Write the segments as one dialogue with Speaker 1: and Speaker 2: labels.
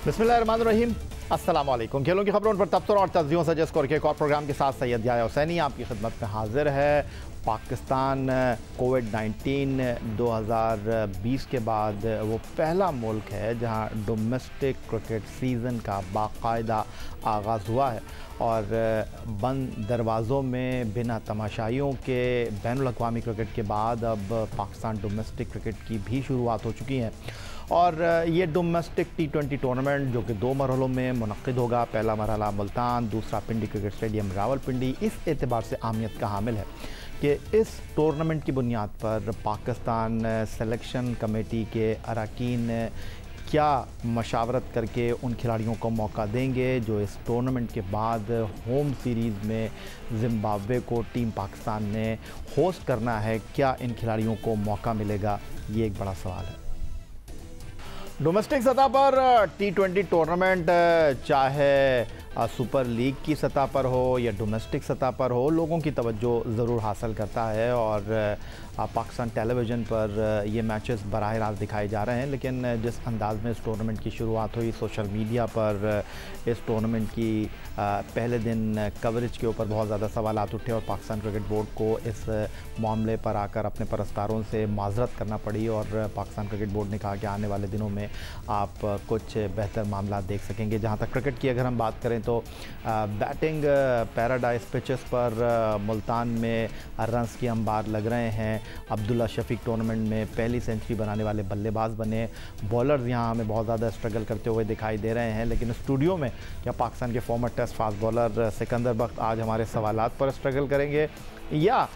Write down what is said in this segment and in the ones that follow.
Speaker 1: बिस्मिल्लाहिर्रहमानिर्रहीम। अस्सलाम वालेकुम। खेलों की खबरों पर तबसरा और तज्जियों से जिस स्कोर के एक और प्रोग्राम के साथ सैयद याया हुसैनी आपकी खिदमत में हाजिर है। पाकिस्तान कोविड-19 2020 के बाद वो पहला मुल्क है जहां डोमेस्टिक क्रिकेट सीज़न का बाकायदा आगाज़ हुआ है और बंद दरवाज़ों में बिना तमाशाइयों के बैनुल अक़वामी क्रिकेट के बाद अब पाकिस्तान डोमेस्टिक क्रिकेट की भी शुरुआत हो चुकी है। और ये डोमेस्टिक T20 टूर्नामेंट जो कि 2 मरहलों में मुनक़्क़िद होगा, पहला मरहला मुल्तान, दूसरा पिंडी क्रिकेट स्टेडियम रावलपिंडी, इस एतबार से अहमियत का हामिल है कि इस टूर्नामेंट की बुनियाद पर पाकिस्तान सिलेक्शन कमेटी के अरकान क्या मशावरत करके उन खिलाड़ियों को मौका देंगे जो इस टूर्नामेंट के बाद होम सीरीज़ में ज़िम्बाब्वे को टीम पाकिस्तान ने होस्ट करना है। क्या इन खिलाड़ियों को मौका मिलेगा, ये एक बड़ा सवाल है। डोमेस्टिक सतह पर T20 टूर्नामेंट चाहे सुपर लीग की सतह पर हो या डोमेस्टिक सतह पर हो, लोगों की तवज्जो ज़रूर हासिल करता है और पाकिस्तान टेलीविज़न पर ये मैचेस बराह रास्त दिखाए जा रहे हैं। लेकिन जिस अंदाज़ में इस टूर्नामेंट की शुरुआत हुई, सोशल मीडिया पर इस टूर्नामेंट की पहले दिन कवरेज के ऊपर बहुत ज़्यादा सवालात उठे और पाकिस्तान क्रिकेट बोर्ड को इस मामले पर आकर अपने परस्तारों से माजरत करना पड़ी और पाकिस्तान क्रिकेट बोर्ड ने कहा कि आने वाले दिनों में आप कुछ बेहतर मामला देख सकेंगे। जहाँ तक क्रिकेट की अगर हम बात करें तो बैटिंग पैराडाइज पिचेस पर मुल्तान में रन्स की अंबार लग रहे हैं। अब्दुल्ला शफीक टूर्नामेंट में पहली सेंचुरी बनाने वाले बल्लेबाज बने। बॉलर्स यहाँ हमें बहुत ज़्यादा स्ट्रगल करते हुए दिखाई दे रहे हैं, लेकिन स्टूडियो में क्या पाकिस्तान के former test fast bowler Sikandar Bakht आज हमारे सवालात पर स्ट्रगल करेंगे या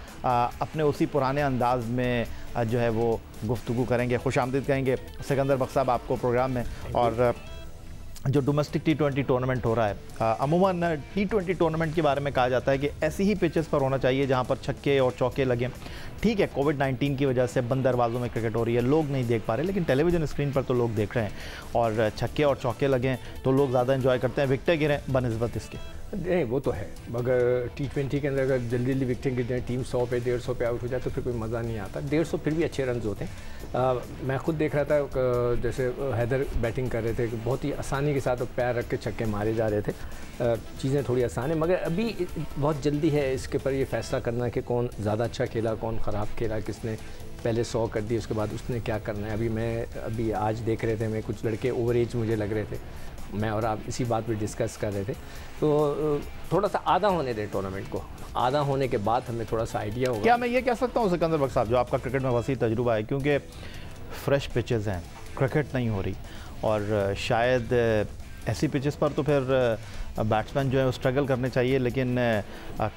Speaker 1: अपने उसी पुराने अंदाज में जो है वो गुफ्तगू करेंगे, खुशामदीद कहेंगे सिकंदर बख्त साहब आपको प्रोग्राम में। और जो डोमेस्टिक T20 टूर्नामेंट हो रहा है, अमूमन T20 टूर्नामेंट के बारे में कहा जाता है कि ऐसी ही पिचेस पर होना चाहिए जहां पर छक्के और चौके लगें। ठीक है, कोविड-19 की वजह से बंद दरवाज़ों में क्रिकेट हो रही है, लोग नहीं देख पा रहे, लेकिन टेलीविज़न स्क्रीन पर तो लोग देख रहे हैं और छक्के और चौके लगें तो लोग ज़्यादा एंजॉय करते हैं, विकेटें गिरें बनस्बत इसके।
Speaker 2: नहीं, वो तो है, मगर T20 के अंदर अगर जल्दी जल्दी विकेटें गिर जाए, टीम 100 पे 150 पे आउट हो जाए तो फिर कोई मज़ा नहीं आता। 150 फिर भी अच्छे रन होते हैं। मैं खुद देख रहा था जैसे हैदर बैटिंग कर रहे थे, बहुत ही आसानी के साथ पैर रख के छक्के मारे जा रहे थे। चीज़ें थोड़ी आसान है, मगर अभी बहुत जल्दी है इसके ऊपर ये फैसला करना कि कौन ज़्यादा अच्छा खेला, कौन ख़राब खेला, किसने पहले 100 कर दी, उसके बाद उसने क्या करना है। अभी आज देख रहे थे, मैं कुछ लड़के ओवर एज मुझे लग रहे थे, मैं और आप इसी बात पे डिस्कस कर रहे थे। तो थोड़ा सा आधा होने दें टूर्नामेंट को, आधा होने के बाद हमें थोड़ा सा आइडिया होगा।
Speaker 1: क्या मैं ये कह सकता हूँ सिकंदर बख्त साहब, जो आपका क्रिकेट में वसी तजुर्बा है, क्योंकि फ्रेश पिचेस हैं, क्रिकेट नहीं हो रही और शायद ऐसी पिचेस पर तो फिर बैट्समैन जो है वो स्ट्रगल करने चाहिए, लेकिन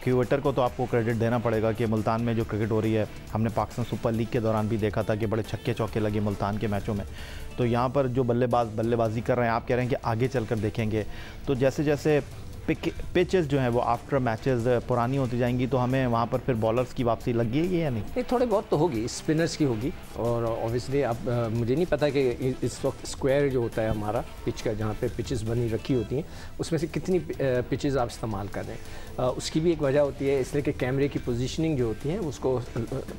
Speaker 1: क्यूएटर को तो आपको क्रेडिट देना पड़ेगा कि मुल्तान में जो क्रिकेट हो रही है, हमने पाकिस्तान सुपर लीग के दौरान भी देखा था कि बड़े छक्के चौके लगे मुल्तान के मैचों में। तो यहाँ पर जो बल्लेबाजी कर रहे हैं, आप कह रहे हैं कि आगे चलकर देखेंगे, तो जैसे जैसे पिचेस जो हैं वो आफ्टर मैचेस पुरानी होती जाएंगी तो हमें वहाँ पर फिर बॉलर्स की वापसी लगेगी या नहीं?
Speaker 2: थोड़े बहुत तो होगी, स्पिनर्स की होगी। और ऑब्वियसली अब मुझे नहीं पता कि इस वक्त स्क्वायर जो होता है हमारा पिच का, जहाँ पे पिचेस बनी रखी होती हैं, उसमें से कितनी पिचेस आप इस्तेमाल कर रहे हैं। उसकी भी एक वजह होती है, इसलिए कि कैमरे की पोजीशनिंग जो होती है उसको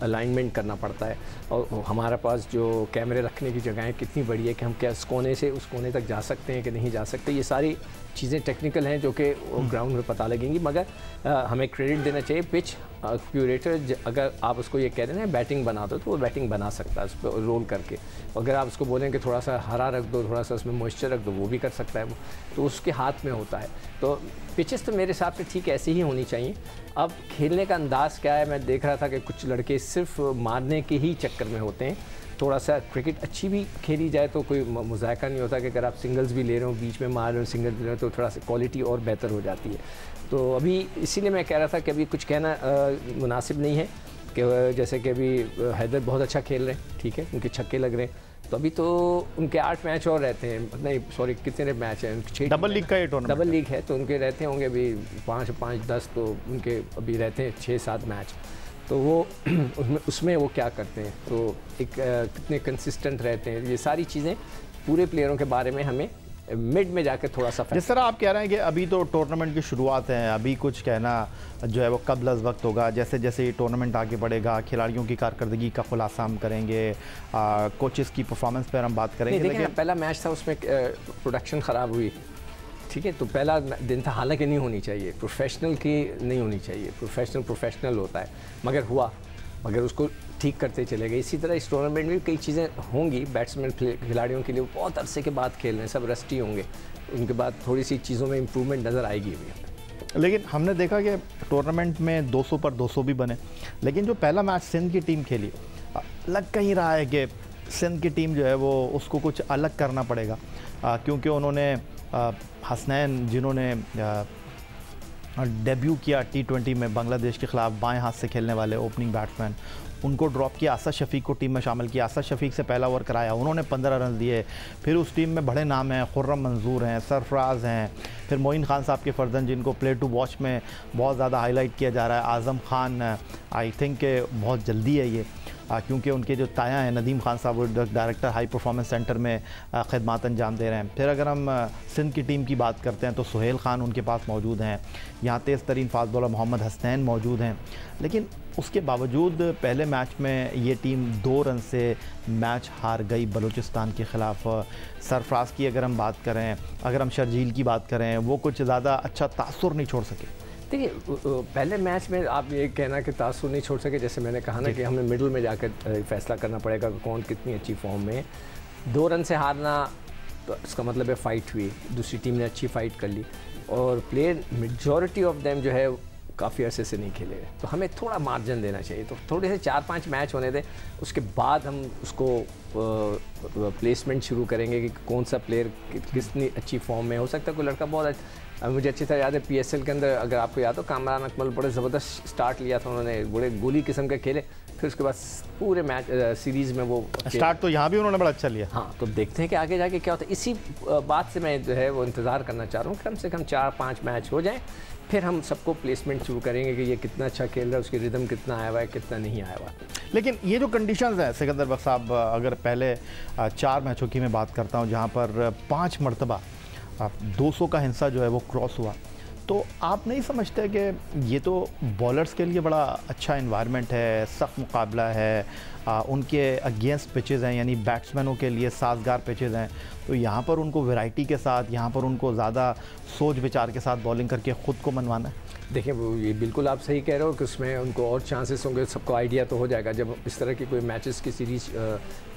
Speaker 2: अलाइनमेंट करना पड़ता है। और हमारे पास जो कैमरे रखने की जगहें कितनी बड़ी है कि हम क्या इस कोने से उस कोने तक जा सकते हैं कि नहीं जा सकते, ये सारी चीज़ें टेक्निकल हैं जो कि ग्राउंड में पता लगेंगी। मगर हमें क्रेडिट देना चाहिए पिच क्यूरेटर, अगर आप उसको ये कह रहे हैं बैटिंग बना दो तो वो बैटिंग बना सकता है उस पर रोल करके। अगर आप उसको बोलें कि थोड़ा सा हरा रख दो, थोड़ा सा उसमें मॉइस्चर रख दो, वो भी कर सकता है, वो तो उसके हाथ में होता है। तो पिचेस तो मेरे हिसाब से ठीक ऐसी ही होनी चाहिए। अब खेलने का अंदाज़ क्या है, मैं देख रहा था कि कुछ लड़के सिर्फ मारने के ही चक्कर में होते हैं। थोड़ा सा क्रिकेट अच्छी भी खेली जाए तो कोई मुज़ायका नहीं होता कि अगर आप सिंगल्स भी ले रहे हो, बीच में मार रहे हो, सिंगल ले रहे हो, तो थोड़ा सा क्वालिटी और बेहतर हो जाती है। तो अभी इसीलिए मैं कह रहा था कि अभी कुछ कहना मुनासिब नहीं है कि जैसे कि अभी हैदर बहुत अच्छा खेल रहे हैं, ठीक है, उनके छक्के लग रहे हैं, तो अभी तो उनके 8 मैच और रहते हैं, नहीं सॉरी कितने मैच हैं, 6
Speaker 1: डबल लीग का ये टूर्नामेंट,
Speaker 2: डबल लीग है, तो उनके रहते होंगे अभी 5-5-10, तो उनके अभी रहते हैं 6-7 मैच। तो वो उसमें वो क्या करते हैं, तो एक कितने कंसिस्टेंट रहते हैं, ये सारी चीज़ें पूरे प्लेयरों के बारे में हमें मिड में जाकर थोड़ा सा
Speaker 1: जिस तरह आप कह रहे हैं कि अभी तो टूर्नामेंट की शुरुआत है, अभी कुछ कहना जो है वो कब लज वक्त होगा, जैसे जैसे ये टूर्नामेंट आगे बढ़ेगा खिलाड़ियों की कारकर्दगी का खुलासा हम करेंगे, कोचेस की परफॉर्मेंस पर हम बात करेंगे।
Speaker 2: लेकिन पहला मैच था उसमें प्रोडक्शन ख़राब हुई, ठीक है, तो पहला दिन था, हालांकि नहीं होनी चाहिए, प्रोफेशनल की नहीं होनी चाहिए, प्रोफेशनल होता है, मगर हुआ, मगर उसको ठीक करते चले गए। इसी तरह इस टूर्नामेंट में कई चीज़ें होंगी, बैट्समैन खिलाड़ियों के लिए बहुत अरसे के बाद खेल रहे हैं, सब रस्टी होंगे, उनके बाद थोड़ी सी चीज़ों में इम्प्रूवमेंट नज़र आएगी अभी।
Speaker 1: लेकिन हमने देखा कि टूर्नामेंट में 200 पर 200 भी बने, लेकिन जो पहला मैच सिंध की टीम खेली, लग कहीं रहा है कि सिंध की टीम जो है वो उसको कुछ अलग करना पड़ेगा, क्योंकि उन्होंने हसनैन जिन्होंने डेब्यू किया T20 में बांग्लादेश के ख़िलाफ़, बाएं हाथ से खेलने वाले ओपनिंग बैट्समैन, उनको ड्रॉप किया, आसिफ शफीक को टीम में शामिल किया, आसिफ शफीक से पहला ओवर कराया, उन्होंने 15 रन दिए। फिर उस टीम में बड़े नाम हैं, खुर्रम मंजूर हैं, सरफराज हैं, फिर मोइन खान साहब के फर्जंद जिनको प्ले टू वॉच में बहुत ज़्यादा हाईलाइट किया जा रहा है, आज़म खान, आई थिंक बहुत जल्दी है ये, क्योंकि उनके जो ताया हैं नदीम खान साहब वो डायरेक्टर हाई परफॉर्मेंस सेंटर में खिदमत अंजाम दे रहे हैं। फिर अगर हम सिंध की टीम की बात करते हैं तो सुहेल खान उनके पास मौजूद हैं, यहाँ तेज़ तरीन फास्ट बॉलर मोहम्मद हसनैन मौजूद हैं, लेकिन उसके बावजूद पहले मैच में ये टीम 2 रन से मैच हार गई बलूचिस्तान के ख़िलाफ़। सरफराज की अगर हम बात करें, अगर हम शर्जील की बात करें, वो कुछ ज़्यादा अच्छा तासुर नहीं छोड़ सके।
Speaker 2: देखिए, पहले मैच में आप ये कहना कि तासुर नहीं छोड़ सके, जैसे मैंने कहा ना कि हमें मिडल में जाकर फैसला करना पड़ेगा कि कौन कितनी अच्छी फॉर्म में है। 2 रन से हारना तो इसका मतलब है फ़ाइट हुई, दूसरी टीम ने अच्छी फ़ाइट कर ली, और प्लेयर मेजॉरिटी ऑफ देम जो है काफ़ी अरसे से नहीं खेले हुए, तो हमें थोड़ा मार्जिन देना चाहिए। तो थोड़े से 4-5 मैच होने दें, उसके बाद हम उसको प्लेसमेंट शुरू करेंगे कि कौन सा प्लेयर कितनी अच्छी फॉर्म में। हो सकता है कोई लड़का बहुत मुझे अच्छी तरह याद है PSL के अंदर, अगर आपको याद हो, कामरान अकमल बड़े ज़बरदस्त स्टार्ट लिया था उन्होंने, बड़े गोली किस्म के खेले, फिर उसके बाद पूरे मैच सीरीज़ में वो
Speaker 1: स्टार्ट तो यहाँ भी उन्होंने बड़ा अच्छा लिया।
Speaker 2: हाँ, तो देखते हैं कि आगे जाके क्या होता है। इसी बात से मैं जो है वो इंतज़ार करना चाह रहा हूँ, कम से कम 4-5 मैच हो जाएँ, फिर हम सबको प्लेसमेंट शुरू करेंगे कि ये कितना अच्छा खेल रहा है, उसकी रिदम कितना आया हुआ है, कितना नहीं आया हुआ।
Speaker 1: लेकिन ये जो कंडीशंस हैं सिकंदर बख्श साहब, अगर पहले 4 मैचों की मैं बात करता हूँ जहाँ पर 5 मरतबा 200 का हिस्सा जो है वो क्रॉस हुआ, तो आप नहीं समझते कि ये तो बॉलर्स के लिए बड़ा अच्छा इन्वायरमेंट है, सख्त मुकाबला है, उनके अगेंस्ट पिचेज़ हैं, यानी बैट्समैनों के लिए साजगार पिचेज़ हैं, तो यहाँ पर उनको वैरायटी के साथ, यहाँ पर उनको ज़्यादा सोच विचार के साथ बॉलिंग करके ख़ुद को मनवाना है।
Speaker 2: देखिए, वो ये बिल्कुल आप सही कह रहे हो कि उसमें उनको और चांसेस होंगे, सबको आइडिया तो हो जाएगा जब इस तरह की कोई मैचेस की सीरीज़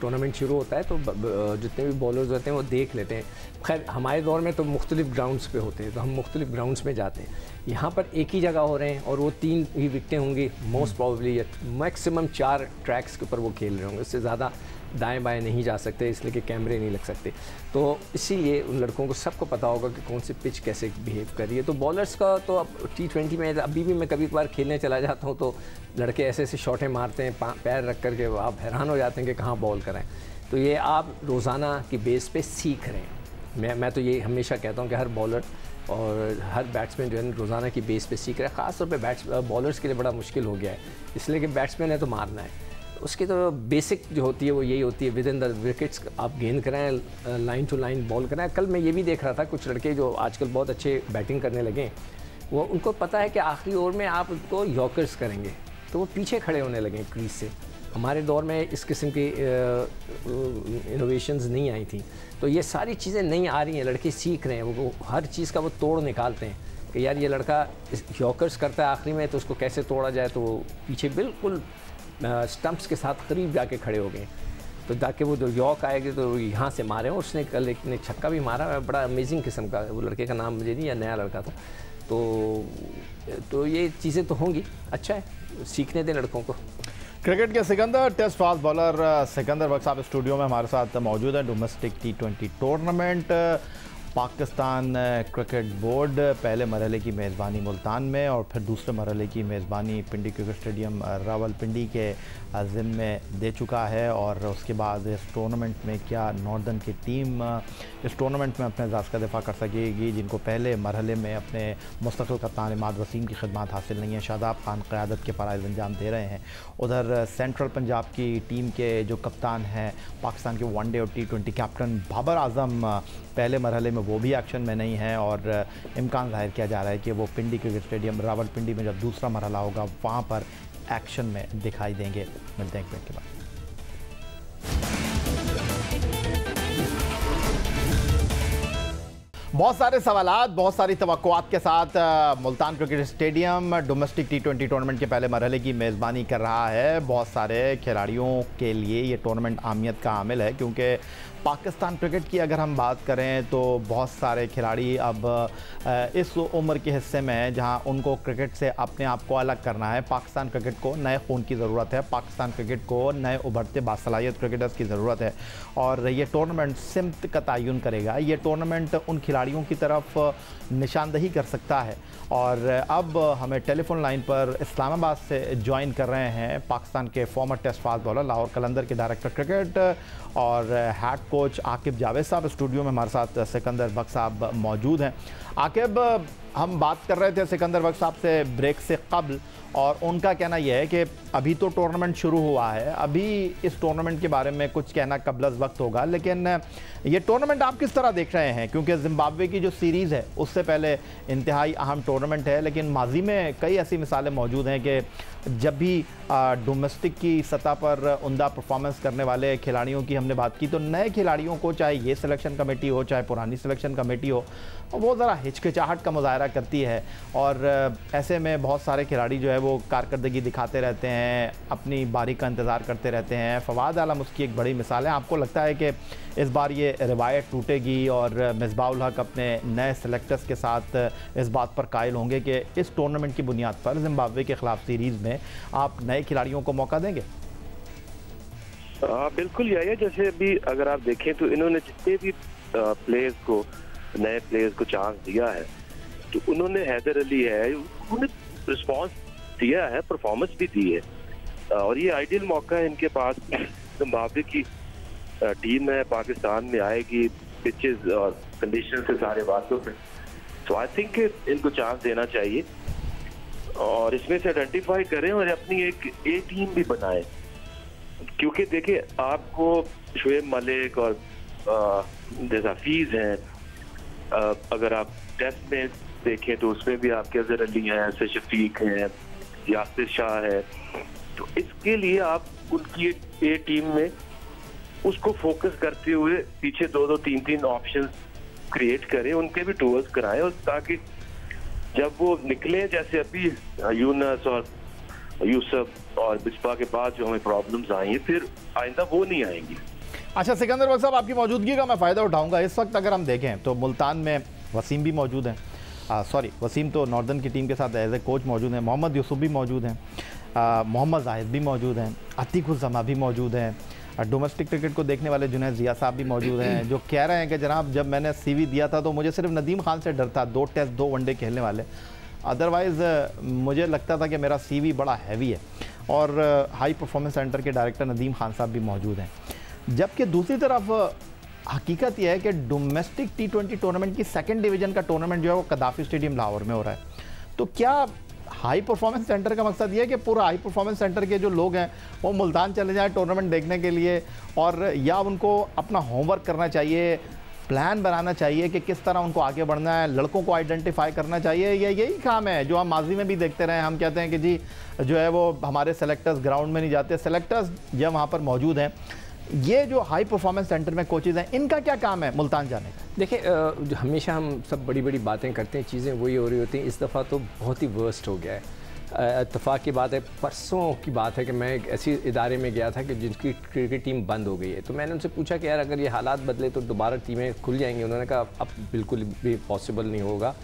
Speaker 2: टूर्नामेंट शुरू होता है, तो जितने भी बॉलर्स होते हैं वो देख लेते हैं। खैर, हमारे दौर में तो मुख्तलिफ ग्राउंड्स पे होते हैं, तो हम मुख्तलिफ ग्राउंड्स में जाते हैं। यहाँ पर एक ही जगह हो रहे हैं और वो 3 ही विकटें होंगी मोस्ट प्रॉबली, मैक्सिमम 4 ट्रैक्स के ऊपर वो खेल रहे होंगे, उससे ज़्यादा दाएं बाएं नहीं जा सकते, इसलिए कि कैमरे नहीं लग सकते। तो इसीलिए उन लड़कों को सबको पता होगा कि कौन सी पिच कैसे बिहेव कर रही है। तो बॉलर्स का तो अब T20 में अभी भी मैं कभी कभार खेलने चला जाता हूँ तो लड़के ऐसे ऐसे शॉटें मारते हैं पैर रख कर के, आप हैरान हो जाते हैं कि कहाँ बॉल कराएं। तो ये आप रोज़ाना की बेस पे सीख रहे हैं। मैं तो ये हमेशा कहता हूँ कि हर बॉलर और हर बैट्समैन जो है रोज़ाना की बेस पे सीख रहा है। ख़ासतौर पे बॉलर्स के लिए बड़ा मुश्किल हो गया है, इसलिए कि बैट्समैन है तो मारना है, उसकी तो बेसिक जो होती है वो यही होती है, विद इन द विकेट्स आप गेंद कराएं, लाइन टू लाइन बॉल कराएं। कल मैं ये भी देख रहा था कुछ लड़के जो आजकल बहुत अच्छे बैटिंग करने लगे, वो उनको पता है कि आखिरी ओवर में आप उनको यॉर्कर्स करेंगे, तो वो पीछे खड़े होने लगे क्रीज से। हमारे दौर में इस किस्म की इनोवेशंस नहीं आई थी, तो ये सारी चीज़ें नहीं आ रही हैं, लड़के सीख रहे हैं, वो हर चीज़ का वो तोड़ निकालते हैं कि यार ये लड़का यॉर्कर्स करता है आखिरी में, तो उसको कैसे तोड़ा जाए। तो वो पीछे बिल्कुल स्टंप्स के साथ करीब जाके खड़े हो गए, तो ताकि वो जो यॉर्क आएगी तो यहाँ से मारे। और उसने कल एक ने छक्का भी मारा, बड़ा अमेजिंग किस्म का, वो लड़के का नाम मुझे नहीं, या नया लड़का था। तो ये चीज़ें तो होंगी, अच्छा है, सीखने दें लड़कों को।
Speaker 1: क्रिकेट के Sikandar test fast bowler Sikandar Bakhsh साहब स्टूडियो में हमारे साथ मौजूद है। Domestic T20 tournament, Pakistan cricket board पहले मरहले की मेज़बानी मुल्तान में और फिर दूसरे मरहले की मेज़बानी पिंडी क्रिकेट स्टेडियम रावलपिंडी के ज़िम्मे दे चुका है और उसके बाद इस टूर्नामेंट में क्या नॉर्दर्न की टीम इस टूर्नामेंट में अपने एजाज़ का दिफा कर सकेगी, जिनको पहले मरहले में अपने मुस्तक़िल कप्तान इमाद वसीम की खिदमत हासिल नहीं है, शादाब खान क़यादत के फ़राइज़ अंजाम दे रहे हैं। उधर सेंट्रल पंजाब की टीम के जो कप्तान हैं पाकिस्तान के वनडे और T20 कैप्टन बाबर आजम पहले मरहले में वो भी एक्शन में नहीं है और इम्कान ज़ाहिर किया जा रहा है कि वो पिंडी क्रिकेट स्टेडियम रावलपिंडी में जब दूसरा मरहला होगा वहाँ पर एक्शन में दिखाई देंगे। मिलते हैं एक ब्रेक के बाद। बहुत सारे सवालात, बहुत सारी तवक्कुआत के साथ Multan cricket stadium domestic T20 tournament के पहले मरहले की मेज़बानी कर रहा है। बहुत सारे खिलाड़ियों के लिए ये टूर्नामेंट अहमियत का हामिल है क्योंकि पाकिस्तान क्रिकेट की अगर हम बात करें तो बहुत सारे खिलाड़ी अब इस उम्र के हिस्से में हैं जहां उनको क्रिकेट से अपने आप को अलग करना है। पाकिस्तान क्रिकेट को नए खून की ज़रूरत है, पाकिस्तान क्रिकेट को नए उभरते बासलाहियत क्रिकेटर्स की ज़रूरत है और ये टूर्नामेंट सिमत का तयन करेगा। ये टूर्नामेंट उन खिलाड़ियों की तरफ निशानदही कर सकता है और अब हमें टेलीफोन लाइन पर इस्लामाबाद से ज्वाइन कर रहे हैं पाकिस्तान के former test fast bowler, Lahore Qalandar के डायरेक्टर क्रिकेट और हेड कोच आकिब जावेद साहब। स्टूडियो में हमारे साथ सिकंदर बख्श साहब मौजूद हैं। आकिब, हम बात कर रहे थे सिकंदर बख्श साहब से ब्रेक से कबल और उनका कहना यह है कि अभी तो टूर्नामेंट शुरू हुआ है, अभी इस टूर्नामेंट के बारे में कुछ कहना कबल वक्त होगा, लेकिन ये टूर्नामेंट आप किस तरह देख रहे हैं? क्योंकि जिम्बाब्वे की जो सीरीज़ है उससे पहले इंतहाई अहम टूर्नामेंट है, लेकिन माजी में कई ऐसी मिसालें मौजूद हैं कि जब भी डोमेस्टिक की सतह पर उम्दा परफॉर्मेंस करने वाले खिलाड़ियों की हमने बात की तो नए खिलाड़ियों को, चाहे ये सिलेक्शन कमेटी हो चाहे पुरानी सिलेक्शन कमेटी हो, वो ज़रा हिचकिचाहट का मुजाहरा करती है और ऐसे में बहुत सारे खिलाड़ी जो है वो कारकर्दगी दिखाते रहते हैं, अपनी बारी का इंतज़ार करते रहते हैं। फवाद आलम उसकी एक बड़ी मिसाल है। आपको लगता है कि इस बार ये रिवायत टूटेगी और मिसबाहुल हक अपने नए सेलेक्टर्स के साथ इस बात पर कायल होंगे कि इस टूर्नामेंट की बुनियाद पर जिम्बाब्वे के ख़िलाफ़ सीरीज़ में आप नए खिलाड़ियों को मौका देंगे?
Speaker 3: बिल्कुल यही है। जैसे अभी अगर आप देखें तो इन्होंने जितने भी नए प्लेयर्स को चांस दिया है तो उन्होंने हैदर अली है, उन्होंने रिस्पांस दिया है, परफॉर्मेंस भी दी है और ये आइडियल मौका है इनके पास। जिम्बाब्वे की टीम है, पाकिस्तान में आएगी, पिचेस और कंडीशन से सारे वाकिफ हैं, तो आई थिंक इनको चांस देना चाहिए और इसमें से आइडेंटिफाई करें और अपनी एक ए टीम भी बनाएं। क्योंकि देखिए आपको शुएब मलिक और जैसा फीज हैं, अगर आप टेस्ट में देखें तो उसमें भी आपके अजहर अली हैं, ऐसे शफीक हैं, यासिर शाह है, तो इसके लिए आप उनकी ए टीम में उसको फोकस करते हुए पीछे 2-2, 3-3 ऑप्शंस क्रिएट करें, उनके भी टूर्स कराएं और ताकि जब वो निकले, जैसे अभी यूनस और यूसुफ और बिस्पा के बाद जो हमें प्रॉब्लम्स आई हैं, फिर आइंदा वो नहीं आएंगी।
Speaker 1: अच्छा सिकंदर बख्श साहब, आपकी मौजूदगी का मैं फ़ायदा उठाऊंगा। इस वक्त अगर हम देखें तो मुल्तान में वसीम भी मौजूद हैं, वसीम तो नॉर्दर्न की टीम के साथ एज ए कोच मौजूद हैं, मोहम्मद यूसुफ भी मौजूद हैं, मोहम्मद जाहिद भी मौजूद हैं, अतीकुज़्ज़मा भी मौजूद हैं, डोमेस्टिक क्रिकेट को देखने वाले जुनैद ज़िया साहब भी मौजूद हैं, जो कह रहे हैं कि जनाब जब मैंने CV दिया था तो मुझे सिर्फ नदीम खान से डर था, 2 टेस्ट 2 वनडे खेलने वाले, अदरवाइज़ मुझे लगता था कि मेरा CV बड़ा हैवी है। और हाई परफॉर्मेंस सेंटर के डायरेक्टर नदीम खान साहब भी मौजूद हैं। जबकि दूसरी तरफ हकीकत यह है कि डोमेस्टिक T20 टूर्नामेंट की 2nd डिवीज़न का टूर्नामेंट जो है वो कदाफ़ी स्टेडियम लाहौर में हो रहा है। तो क्या हाई परफॉर्मेंस सेंटर का मकसद ये है कि पूरा हाई परफॉर्मेंस सेंटर के जो लोग हैं वो मुल्तान चले जाएं टूर्नामेंट देखने के लिए, और या उनको अपना होमवर्क करना चाहिए, प्लान बनाना चाहिए कि किस तरह उनको आगे बढ़ना है, लड़कों को आइडेंटिफाई करना चाहिए? यही काम है जो हम माजी में भी देखते रहे। हम कहते हैं कि जी जो है वो हमारे सेलेक्टर्स ग्राउंड में नहीं जाते, सेलेक्टर्स जब वहाँ पर मौजूद हैं, ये जो हाई परफॉर्मेंस सेंटर में कोचेज़ हैं, इनका क्या काम है मुल्तान जाने का?
Speaker 2: देखिए हमेशा हम सब बड़ी बड़ी बातें करते हैं, चीज़ें वही हो रही होती हैं। इस दफ़ा तो बहुत ही वर्स्ट हो गया है। इत्तेफाक की बात है, परसों की बात है कि मैं एक ऐसी इदारे में गया था कि जिसकी क्रिकेट टीम बंद हो गई है। तो मैंने उनसे पूछा कि यार अगर ये हालात बदले तो दोबारा टीमें खुल जाएंगी? उन्होंने कहा अब बिल्कुल भी पॉसिबल नहीं होगा,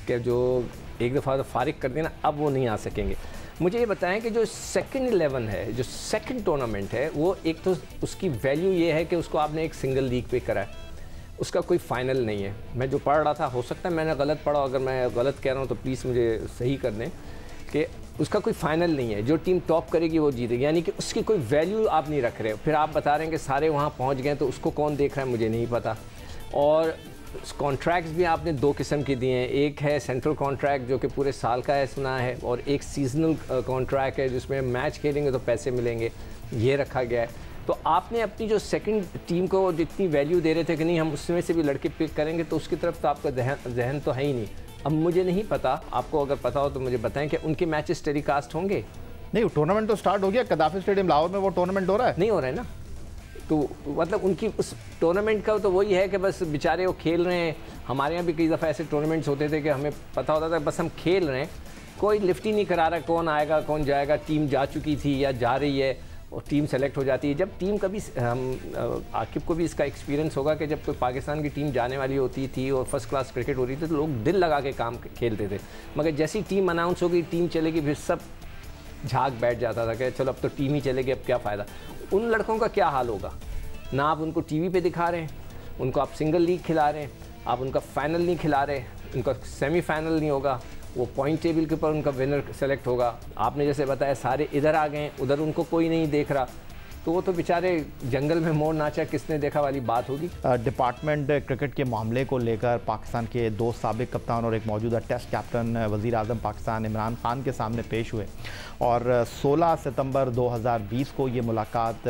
Speaker 2: कि जो एक दफ़ा तो फारिग कर देना अब वो नहीं आ सकेंगे। मुझे ये बताएं कि जो 2nd 11 है, जो 2nd टूर्नामेंट है, वो एक तो उसकी वैल्यू ये है कि उसको आपने एक सिंगल लीग पे करा है, उसका कोई फ़ाइनल नहीं है। मैं जो पढ़ रहा था, हो सकता है मैंने गलत पढ़ा, अगर मैं गलत कह रहा हूँ तो प्लीज़ मुझे सही कर दें, कि उसका कोई फाइनल नहीं है, जो टीम टॉप करेगी वो जीतेगी, यानी कि उसकी कोई वैल्यू आप नहीं रख रहे हो। फिर आप बता रहे हैं कि सारे वहाँ पहुँच गए तो उसको कौन देख रहा है, मुझे नहीं पता। और कॉन्ट्रैक्ट्स भी आपने दो किस्म के दिए हैं, एक है सेंट्रल कॉन्ट्रैक्ट जो कि पूरे साल का है सुना है, और एक सीजनल कॉन्ट्रैक्ट है जिसमें मैच खेलेंगे तो पैसे मिलेंगे, ये रखा गया है। तो आपने अपनी जो सेकंड टीम को जितनी वैल्यू दे रहे थे कि नहीं हम उसमें से भी लड़के पिक करेंगे, तो उसकी तरफ तो आपका जहन तो है ही नहीं। अब मुझे नहीं पता, आपको अगर पता हो तो मुझे बताएं कि उनके मैचेस टेलीकास्ट होंगे?
Speaker 1: नहीं, टूर्नामेंट तो स्टार्ट हो गया, कदाफी स्टेडियम लाहौर में वो टूर्नामेंट हो रहा है।
Speaker 2: नहीं हो रहा है ना, तो मतलब उनकी उस टूर्नामेंट का तो वही है कि बस बेचारे वो खेल रहे हैं। हमारे यहाँ भी कई दफ़ा ऐसे टूर्नामेंट्स होते थे कि हमें पता होता था बस हम खेल रहे हैं, कोई लिफ्ट ही नहीं करा रहा कौन आएगा कौन जाएगा। टीम जा चुकी थी या जा रही है और टीम सेलेक्ट हो जाती है। जब टीम कभी आकिब को भी इसका एक्सपीरियंस होगा कि जब कोई पाकिस्तान की टीम जाने वाली होती थी और फर्स्ट क्लास क्रिकेट हो रही थी तो लोग दिल लगा के काम खेलते थे, मगर जैसी टीम अनाउंस होगी, टीम चलेगी, फिर सब झाग बैठ जाता था कि चलो अब तो टीम ही चलेगी, अब क्या फ़ायदा। उन लड़कों का क्या हाल होगा? ना आप उनको टीवी पे दिखा रहे हैं, उनको आप सिंगल लीग खिला रहे हैं, आप उनका फाइनल नहीं खिला रहे, उनका सेमीफाइनल नहीं होगा, वो पॉइंट टेबल के ऊपर उनका विनर सेलेक्ट होगा। आपने जैसे बताया सारे इधर आ गए, उधर उनको कोई नहीं देख रहा, तो वो तो बेचारे जंगल में मोर नाचा किसने देखा वाली बात होगी।
Speaker 1: डिपार्टमेंट क्रिकेट के मामले को लेकर पाकिस्तान के दो साबिक कप्तान और एक मौजूदा टेस्ट कैप्टन वज़ीर आज़म पाकिस्तान इमरान खान के सामने पेश हुए और 16 सितंबर 2020 को ये मुलाकात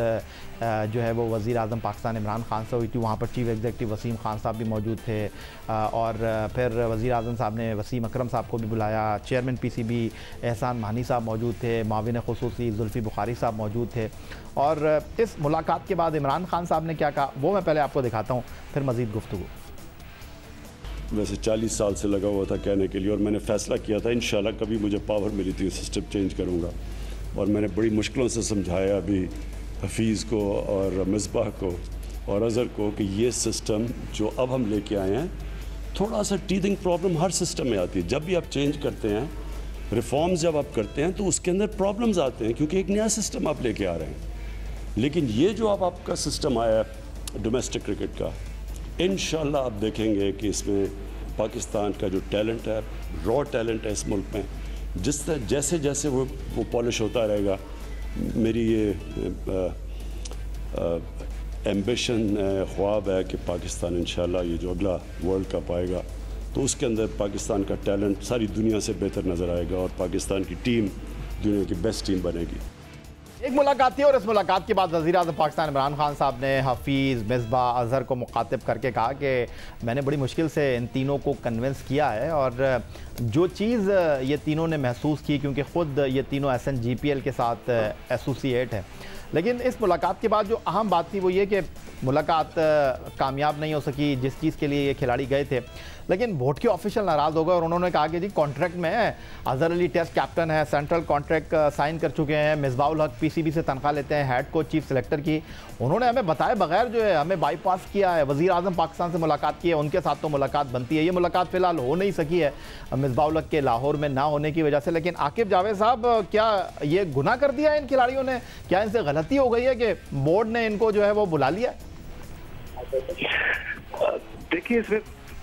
Speaker 1: जो है वो वज़ीर आज़म पाकिस्तान इमरान खान से हुई थी। वहाँ पर चीफ़ एग्जीक्यूटिव वसीम खान साहब भी मौजूद थे और फिर वज़ीर आज़म साहब ने वसीम अकरम साहब को भी बुलाया, चेयरमैन PCB एहसान मानी साहब मौजूद थे, माविन ख़ुसूसी जुल्फ़ी बुखारी साहब मौजूद थे। और इस मुलाकात के बाद इमरान खान साहब ने क्या कहा वो मैं पहले आपको दिखाता हूँ, फिर मज़ीद गुफ्तगू।
Speaker 4: वैसे 40 साल से लगा हुआ था कहने के लिए और मैंने फ़ैसला किया था इंशाल्लाह कभी मुझे पावर मिली थी सिस्टम चेंज करूँगा, और मैंने बड़ी मुश्किलों से समझाया अभी हफीज़ को और मिसबाह को और अज़हर को कि ये सिस्टम जो अब हम लेके आए हैं, थोड़ा सा टीथिंग प्रॉब्लम हर सिस्टम में आती है। जब भी आप चेंज करते हैं, रिफॉर्म्स जब आप करते हैं तो उसके अंदर प्रॉब्लम्स आते हैं क्योंकि एक नया सिस्टम आप लेके आ रहे हैं। लेकिन ये जो अब आपका सिस्टम आया डोमेस्टिक क्रिकेट का, इंशाल्लाह आप देखेंगे कि इसमें पाकिस्तान का जो टैलेंट है, रॉ टैलेंट है इस मुल्क में, जिस तरह जैसे जैसे वो पॉलिश होता रहेगा, मेरी ये एम्बिशन ख्वाब है कि पाकिस्तान इंशाल्लाह ये जो अगला वर्ल्ड कप आएगा तो उसके अंदर पाकिस्तान का टैलेंट सारी दुनिया से बेहतर नज़र आएगा और पाकिस्तान की टीम दुनिया की बेस्ट टीम बनेगी।
Speaker 1: एक मुलाकात थी और इस मुलाकात के बाद वज़ीर आज़म पाकिस्तान इमरान खान साहब ने हफीज़, मिसबाह, अज़हर को मुखातिब करके कहा कि मैंने बड़ी मुश्किल से इन तीनों को कन्विंस किया है और जो चीज़ ये तीनों ने महसूस की, क्योंकि ख़ुद ये तीनों SNGPL के साथ एसोसिएट हैं, लेकिन इस मुलाकात के बाद जो अहम बात थी वो ये कि मुलाकात कामयाब नहीं हो सकी जिस चीज़ के लिए ये खिलाड़ी गए थे। लेकिन बोर्ड के ऑफिशियल नाराज़ हो गए और उन्होंने कहा कि जी कॉन्ट्रैक्ट में है, अज़हर अली टेस्ट कैप्टन है, सेंट्रल कॉन्ट्रैक्ट साइन कर चुके हैं, मिसबाहुल हक PCB से तनख्वाह लेते हैं, हेड कोच चीफ सेलेक्टर की। उन्होंने हमें बताए बगैर जो है हमें बाईपास किया है, वज़ीर आज़म पाकिस्तान से मुलाकात की है, उनके साथ तो मुलाकात बनती है। ये मुलाकात फ़िलहाल हो नहीं सकी है मिसबाहुल हक के लाहौर में ना होने की वजह से। लेकिन आकिब जावेद साहब, क्या ये गुनाह कर दिया है इन खिलाड़ियों ने? क्या इनसे गलती हो गई है कि बोर्ड ने इनको जो है वो बुला लिया?
Speaker 3: देखिए, इसमें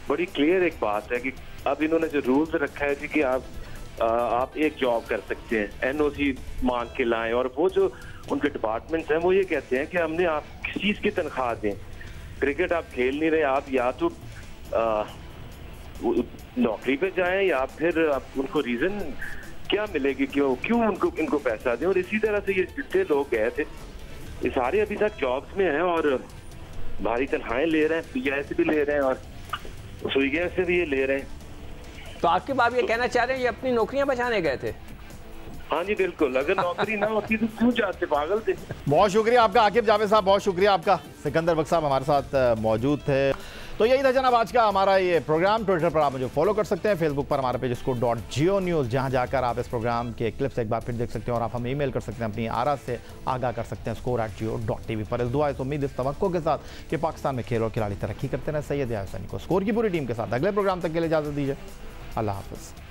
Speaker 3: बड़ी क्लियर एक बात है कि अब इन्होंने जो रूल्स रखा है जी कि आप एक जॉब कर सकते हैं, NOC मांग के लाएं, और वो जो उनके डिपार्टमेंट्स हैं वो ये कहते हैं कि हमने आप किस चीज़ की तनख्वाह दें, क्रिकेट आप खेल नहीं रहे, आप या तो नौकरी पे जाएं या फिर आप उनको रीज़न क्या मिलेगी क्यों इनको पैसा दें। और इसी तरह से ये जितने लोग गए थे ये सारे अभी तक जॉब्स में हैं और भारी तनख्वाहें ले रहे हैं, PI से भी ले रहे हैं और स्विगी से भी ये ले रहे हैं।
Speaker 2: तो आकिब आप ये कहना चाह रहे हैं ये अपनी नौकरियां बचाने गए थे?
Speaker 3: हाँ जी बिल्कुल, अगर नौकरी ना होती तो क्यों जाते, पागल थे।
Speaker 1: बहुत शुक्रिया आपका आकिब जावेद साहब, बहुत शुक्रिया आपका। सिकंदर बख्श साहब हमारे साथ मौजूद थे। तो यही था जनाब आज का हमारा ये प्रोग्राम। ट्विटर पर आप मुझे फॉलो कर सकते हैं, फेसबुक पर हमारा पेज score.geo-news, जहां जाकर आप इस प्रोग्राम के क्लिप्स एक बार फिर देख सकते हैं और आप हमें ईमेल कर सकते हैं, अपनी आरा से आगाह कर सकते हैं score@geo.tv पर। इस दुआ इस उम्मीद इस तवक्को के साथ कि पाकिस्तान में खेल और खिलाड़ी तरक्की करते रहे। सैयद यार हुसैनी को स्कोर की पूरी टीम के साथ अगले प्रोग्राम तक के लिए इजाज़त दीजिए। अल्लाह हाफ़िज़।